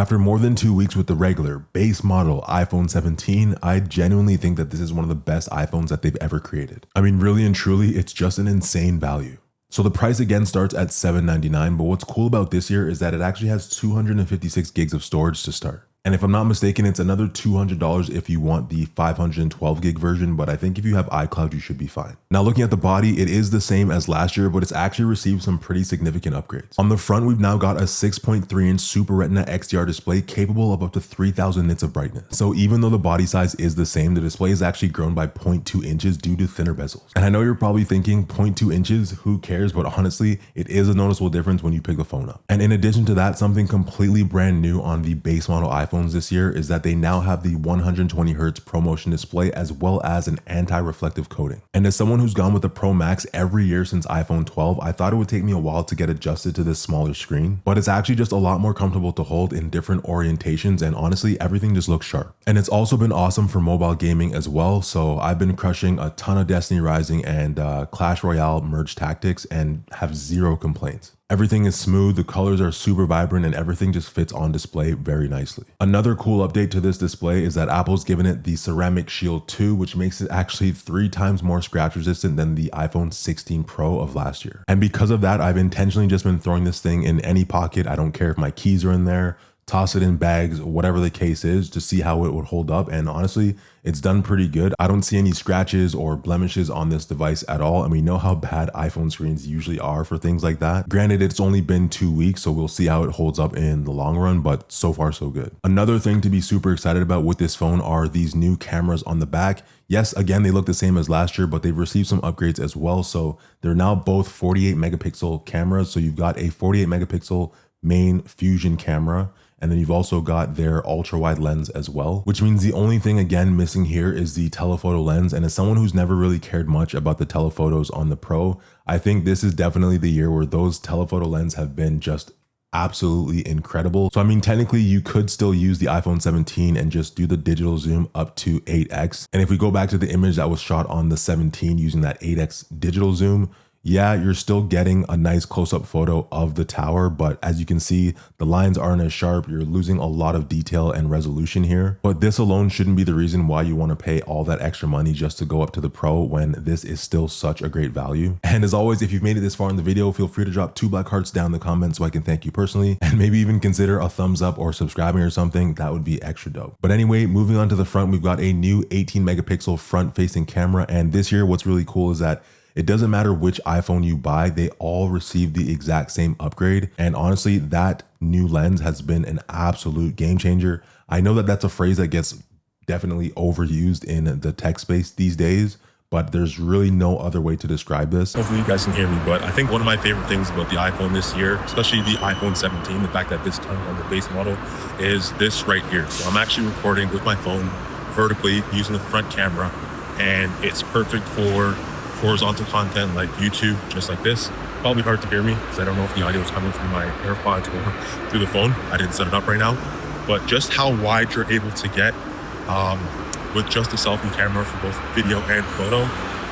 After more than 2 weeks with the regular base model iPhone 17, I genuinely think that this is one of the best iPhones that they've ever created. I mean, really and truly, it's just an insane value. So the price again starts at $799, but what's cool about this year is that it actually has 256 gigs of storage to start. And if I'm not mistaken, it's another $200 if you want the 512 gig version, but I think if you have iCloud, you should be fine. Now looking at the body, it is the same as last year, but it's actually received some pretty significant upgrades. On the front, we've now got a 6.3-inch Super Retina XDR display capable of up to 3000 nits of brightness. So even though the body size is the same, the display is actually grown by 0.2 inches due to thinner bezels. And I know you're probably thinking 0.2 inches, who cares? But honestly, it is a noticeable difference when you pick the phone up. And in addition to that, something completely brand new on the base model iPhones this year is that they now have the 120 Hz ProMotion display as well as an anti-reflective coating. And as someone who's gone with the Pro Max every year since iPhone 12, I thought it would take me a while to get adjusted to this smaller screen, but it's actually just a lot more comfortable to hold in different orientations, and honestly, everything just looks sharp. And it's also been awesome for mobile gaming as well, so I've been crushing a ton of Destiny Rising and Clash Royale Merge Tactics and have zero complaints. Everything is smooth, the colors are super vibrant, and everything just fits on display very nicely. Another cool update to this display is that Apple's given it the Ceramic Shield 2, which makes it actually 3 times more scratch resistant than the iPhone 16 Pro of last year. And because of that, I've intentionally just been throwing this thing in any pocket. I don't care if my keys are in there, toss it in bags, whatever the case is, to see how it would hold up. And honestly, it's done pretty good. I don't see any scratches or blemishes on this device at all. And we know how bad iPhone screens usually are for things like that. Granted, it's only been 2 weeks, so we'll see how it holds up in the long run, but so far so good. Another thing to be super excited about with this phone are these new cameras on the back. Yes, again, they look the same as last year, but they've received some upgrades as well. So they're now both 48 megapixel cameras. So you've got a 48 megapixel main fusion camera, and then you've also got their ultra wide lens as well, which means the only thing again missing here is the telephoto lens. And as someone who's never really cared much about the telephotos on the Pro, I think this is definitely the year where those telephoto lenses have been just absolutely incredible. So I mean, technically you could still use the iPhone 17 and just do the digital zoom up to 8x. And if we go back to the image that was shot on the 17 using that 8x digital zoom, yeah, you're still getting a nice close-up photo of the tower, but as you can see, the lines aren't as sharp. You're losing a lot of detail and resolution here. But this alone shouldn't be the reason why you want to pay all that extra money just to go up to the Pro when this is still such a great value. And as always, if you've made it this far in the video, feel free to drop 2 black hearts down in the comments so I can thank you personally, and maybe even consider a thumbs up or subscribing or something. That would be extra dope. But anyway, moving on to the front, we've got a new 18 megapixel front-facing camera, and this year what's really cool is that it doesn't matter which iPhone you buy, they all receive the exact same upgrade. And honestly, that new lens has been an absolute game changer. I know that that's a phrase that gets definitely overused in the tech space these days, but there's really no other way to describe this. Hopefully you guys can hear me, but I think one of my favorite things about the iPhone this year, especially the iPhone 17, the fact that this comes on the base model, is this right here. So I'm actually recording with my phone vertically using the front camera, and it's perfect for horizontal content like YouTube, just like this. Probably hard to hear me because I don't know if the audio is coming through my AirPods or through the phone. I didn't set it up right now, but just how wide you're able to get with just a selfie camera for both video and photo,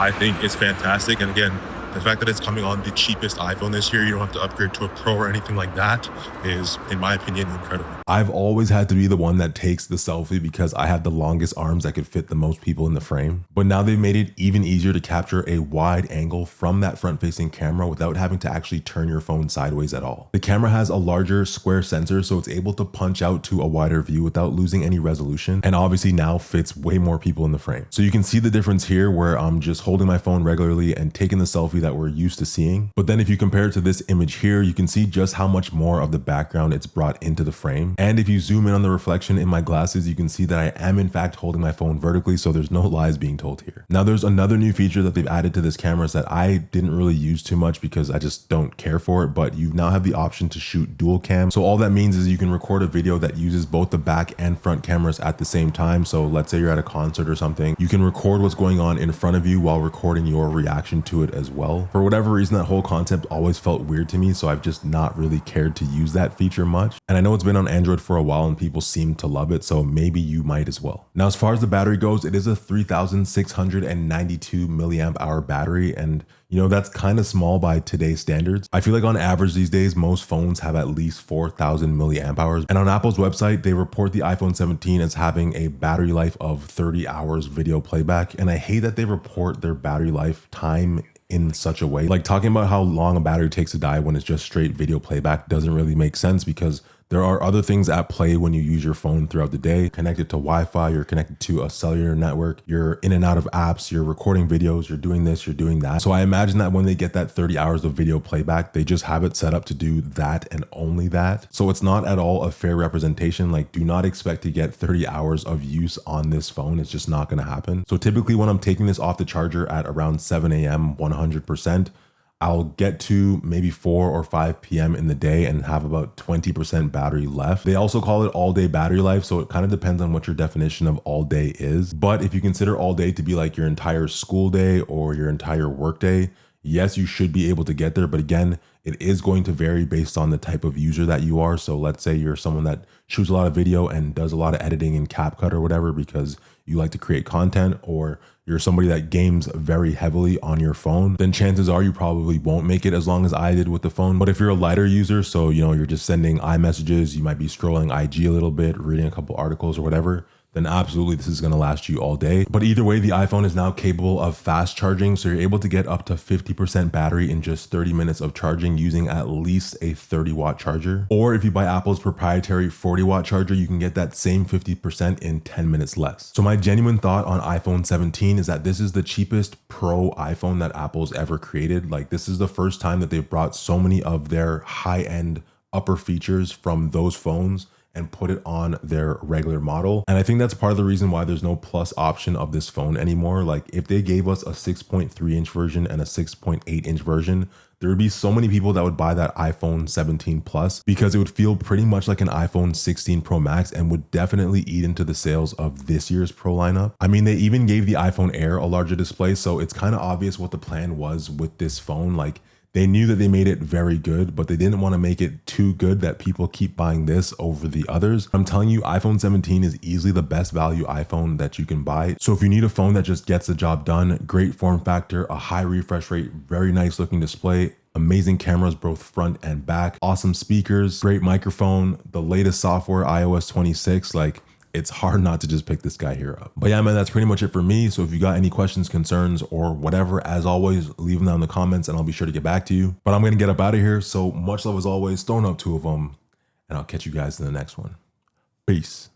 I think is fantastic. And again, the fact that it's coming on the cheapest iPhone this year, you don't have to upgrade to a Pro or anything like that, is, in my opinion, incredible. I've always had to be the one that takes the selfie because I have the longest arms that could fit the most people in the frame. But now they've made it even easier to capture a wide angle from that front-facing camera without having to actually turn your phone sideways at all. The camera has a larger square sensor, so it's able to punch out to a wider view without losing any resolution, and obviously now fits way more people in the frame. So you can see the difference here where I'm just holding my phone regularly and taking the selfie that we're used to seeing. But then if you compare it to this image here, you can see just how much more of the background it's brought into the frame. And if you zoom in on the reflection in my glasses, you can see that I am in fact holding my phone vertically, so there's no lies being told here. Now there's another new feature that they've added to this camera that I didn't really use too much because I just don't care for it, but you now have the option to shoot dual cam. So all that means is you can record a video that uses both the back and front cameras at the same time. So let's say you're at a concert or something, you can record what's going on in front of you while recording your reaction to it as well. well. For whatever reason, that whole concept always felt weird to me, so I've just not really cared to use that feature much. And I know it's been on Android for a while and people seem to love it, so maybe you might as well. Now, as far as the battery goes, it is a 3692 milliamp hour battery, and you know, that's kind of small by today's standards. I feel like on average these days, most phones have at least 4,000 milliamp hours. And on Apple's website, they report the iPhone 17 as having a battery life of 30 hours video playback. And I hate that they report their battery life time in such a way. Like, talking about how long a battery takes to die when it's just straight video playback doesn't really make sense, because there are other things at play when you use your phone throughout the day. Connected to Wi-Fi, you're connected to a cellular network, you're in and out of apps, you're recording videos, you're doing this, you're doing that. So I imagine that when they get that 30 hours of video playback, they just have it set up to do that and only that. So it's not at all a fair representation. Like, do not expect to get 30 hours of use on this phone. It's just not gonna happen. So typically when I'm taking this off the charger at around 7 a.m., 100%, I'll get to maybe 4 or 5 p.m. in the day and have about 20% battery left. They also call it all day battery life, so it kind of depends on what your definition of all day is. But if you consider all day to be like your entire school day or your entire work day, yes, you should be able to get there. But again, it is going to vary based on the type of user that you are. So let's say you're someone that shoots a lot of video and does a lot of editing in CapCut or whatever because you like to create content, or you're somebody that games very heavily on your phone, then chances are you probably won't make it as long as I did with the phone. But if you're a lighter user, so you know, you're just sending iMessages, you might be scrolling IG a little bit, reading a couple articles or whatever, then absolutely this is going to last you all day. But either way, the iPhone is now capable of fast charging, so you're able to get up to 50% battery in just 30 minutes of charging using at least a 30-watt charger. Or if you buy Apple's proprietary 40-watt charger, you can get that same 50% in 10 minutes less. So my genuine thought on iPhone 17 is that this is the cheapest Pro iPhone that Apple's ever created. Like, this is the first time that they've brought so many of their high-end upper features from those phones and put it on their regular model. And I think that's part of the reason why there's no plus option of this phone anymore. Like, if they gave us a 6.3 inch version and a 6.8 inch version, there would be so many people that would buy that iPhone 17 Plus because it would feel pretty much like an iPhone 16 Pro Max and would definitely eat into the sales of this year's Pro lineup. I mean, they even gave the iPhone Air a larger display, so it's kind of obvious what the plan was with this phone. Like, they knew that they made it very good, but they didn't want to make it too good that people keep buying this over the others. I'm telling you, iPhone 17 is easily the best value iPhone that you can buy. So if you need a phone that just gets the job done, great form factor, a high refresh rate, very nice looking display, amazing cameras both front and back, awesome speakers, great microphone, the latest software, iOS 26, like, it's hard not to just pick this guy here up. But yeah, man, that's pretty much it for me. So if you got any questions, concerns, or whatever, as always, leave them down in the comments and I'll be sure to get back to you. But I'm going to get up out of here. So much love as always, throwing up 2 of them, and I'll catch you guys in the next one. Peace.